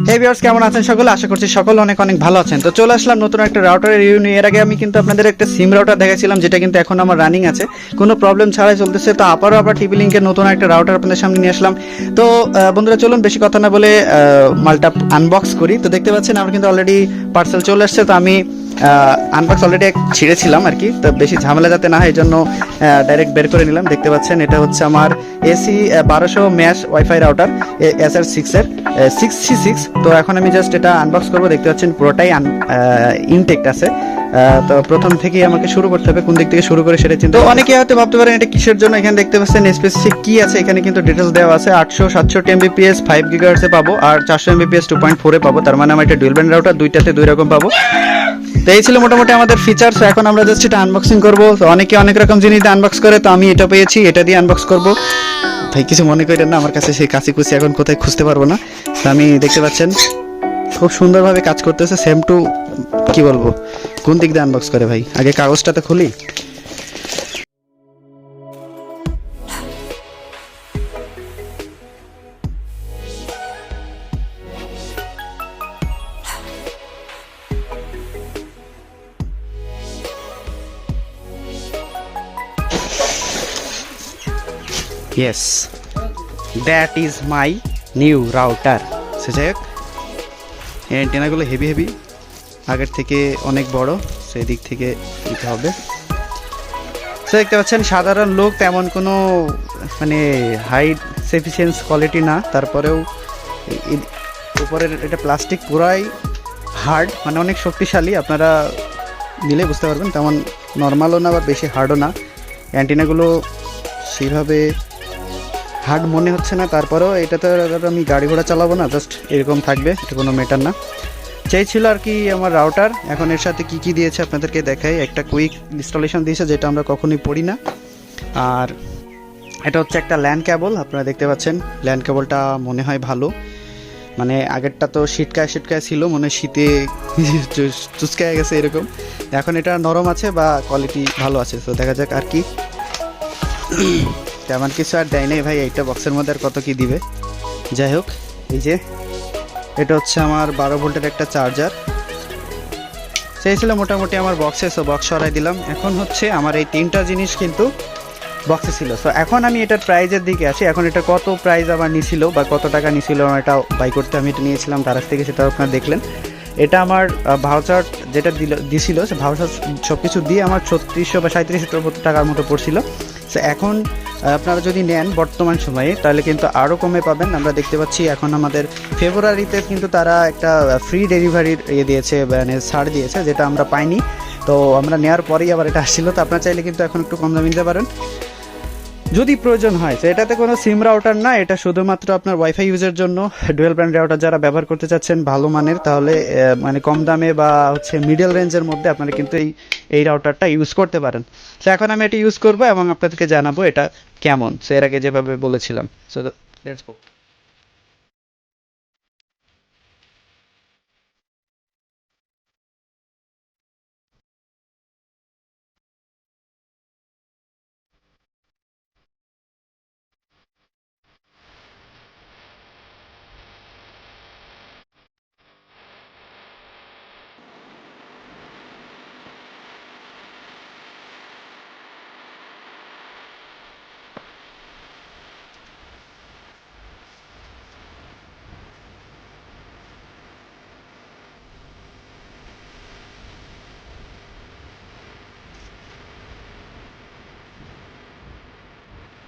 হে viewers, কেমন আছেন সকলে? আশা করছি সকলে অনেক অনেক ভালো আছেন। তো চলে আসলাম নতুন একটা রাউটারের রিভিউ নিয়ে। এর আগে আমি কিন্তু আপনাদের একটা সিম রাউটার দেখাচ্ছিলাম, যেটা কিন্তু এখন আমার রানিং আছে, কোনো প্রবলেম ছাড়াই চলতেছে। তো আবার টিপি লিঙ্কের নতুন একটা রাউটার আপনাদের সামনে নিয়ে আসলাম। তো বন্ধুরা, চলুন বেশি কথা না বলে মালটা আনবক্স করি। তো দেখতে পাচ্ছেন আমার কিন্তু অলরেডি পার্সেল চলে আসছে। তো আমি আনবক্স অলরেডি ছিঁড়েছিলাম আর কি, তো বেশি ঝামেলা যাতে না হয় এই জন্য ডাইরেক্ট বের করে নিলাম। দেখতে পাচ্ছেন এটা হচ্ছে আমার AC 1200 mash wifi router SR6 এর 6C6। তো এখন আমি জাস্ট এটা আনবক্স করবো। দেখতে পাচ্ছেন পুরোটাই ইনটেক্ট আছে। তো প্রথম থেকেই আমাকে শুরু করতে হবে, কোন দিক থেকে শুরু করে সেটা চিন্তা। তো অনেকে হয়তো ভাবতে পারেন এটা কিসের জন্য। এখানে দেখতে পাচ্ছেন স্পেসিফিক কি আছে, এখানে কিন্তু ডিটেলস দেওয়া আছে। 800-700 Mbps 5 GHz এ পাবো, আর 400 Mbps 2.4 এ পাবো। তার মানে আমার এটা ডুয়াল ব্যান্ড রাউটার, দুইটাতে দুই রকম পাবো। তো এই ছিল মোটামুটি আমাদের ফিচার্স। এখন আমরা জাস্ট এটা আনবক্সিং করবো। তো অনেকে অনেক রকম জিনিস দিয়ে আনবক্স করে, তো আমি এটা পেয়েছি, এটা দিয়ে আনবক্স করবো। ভাই কিছু মনে করেন না, আমার কাছে সেই কাছি কুচি এখন কোথায় খুঁজতে পারবো না। তো আমি দেখতে পাচ্ছেন খুব সুন্দরভাবে কাজ করতেছে, সেম টু কি বলবো, কোন দিক দিয়ে আনবক্স করে ভাই? আগে কাগজটা তো খুলি। Yes, that is my new router. সে যাই হোক, অ্যান্টেনাগুলো হেভি হেভি, আগের থেকে অনেক বড়, সেই দিক থেকে দিতে হবে। সে দেখতে পাচ্ছেন সাধারণ লোক, তেমন কোনো মানে হাই সেফিসিয়েন্স কোয়ালিটি না, তারপরেও উপরের এটা প্লাস্টিক পুরাই হার্ড, মানে অনেক শক্তিশালী। আপনারা নিলে বুঝতে পারবেন, তেমন নর্মালও না বা বেশি হার্ডও না। অ্যান্টেনাগুলো সেইভাবে হার্ড মনে হচ্ছে না, তারপরেও এটাতে আমি গাড়ি ঘোড়া চালাবো না, জাস্ট এরকম থাকবে, এটা কোনো ম্যাটার না। চাইছিল আর কি আমার রাউটার। এখন এর সাথে কি কি দিয়েছে আপনাদেরকে দেখাই। একটা কুইক ইনস্টলেশন দিয়েছে, যেটা আমরা কখনোই পড়ি না। আর এটা হচ্ছে একটা ল্যান্ড কেবল, আপনারা দেখতে পাচ্ছেন ল্যান্ড কেবলটা মনে হয় ভালো। মানে আগেরটা তো শীতকায় ছিল, মনে হয় শীতে চুচকায় গেছে এরকম। এখন এটা নরম আছে বা কোয়ালিটি ভালো আছে। তো দেখা যাক আর কি। তেমন কিছু আর দেয় নাই ভাই, এইটা বক্সের মধ্যে আর কত কি দিবে। যাই হোক, এই যে এটা হচ্ছে আমার 12 ভোল্টের একটা চার্জার। সেই ছিল মোটামুটি আমার বক্সে। সো বক্স সরাই দিলাম। এখন হচ্ছে আমার এই তিনটা জিনিস কিন্তু বক্সে ছিল। সো এখন আমি এটার প্রাইজের দিকে আসি। এখন এটা কত প্রাইস আমার নিছিল বা কত টাকা নিছিল এটা বাই করতে আমি এটা নিয়েছিলাম তার থেকে, সেটা আপনারা দেখলেন। এটা আমার ভাউচার যেটা দিছিল, সে ভাউচার সব কিছু দিয়ে আমার 3600 বা 3700 টাকার মতো পড়ছিল। সো এখন আপনারা যদি নেন বর্তমান সময়ে, তাহলে কিন্তু আরও কমে পাবেন। আমরা দেখতে পাচ্ছি এখন আমাদের ফেব্রুয়ারিতে কিন্তু তারা একটা ফ্রি ডেলিভারির দিয়েছে, মানে ছাড় দিয়েছে, যেটা আমরা পাইনি। তো আমরা নেওয়ার পরেই আবার এটা আসছিল। তো আপনারা চাইলে কিন্তু এখন একটু কম দামে নিতে পারেন যদি প্রয়োজন হয়। তো এটাতে কোনো সিম রাউটার না, এটা শুধুমাত্র আপনার ওয়াইফাই ইউজের জন্য। ডুয়াল ব্যান্ড রাউটার যারা ব্যবহার করতে চাচ্ছেন ভালো মানের, তাহলে মানে কম দামে বা হচ্ছে মিডল রেঞ্জের মধ্যে আপনারা কিন্তু এই রাউটারটা ইউজ করতে পারেন। তো এখন আমি এটা ইউজ করবো এবং আপনাদেরকে জানাবো এটা কেমন। সো এর আগে যেভাবে বলেছিলাম। So let's go.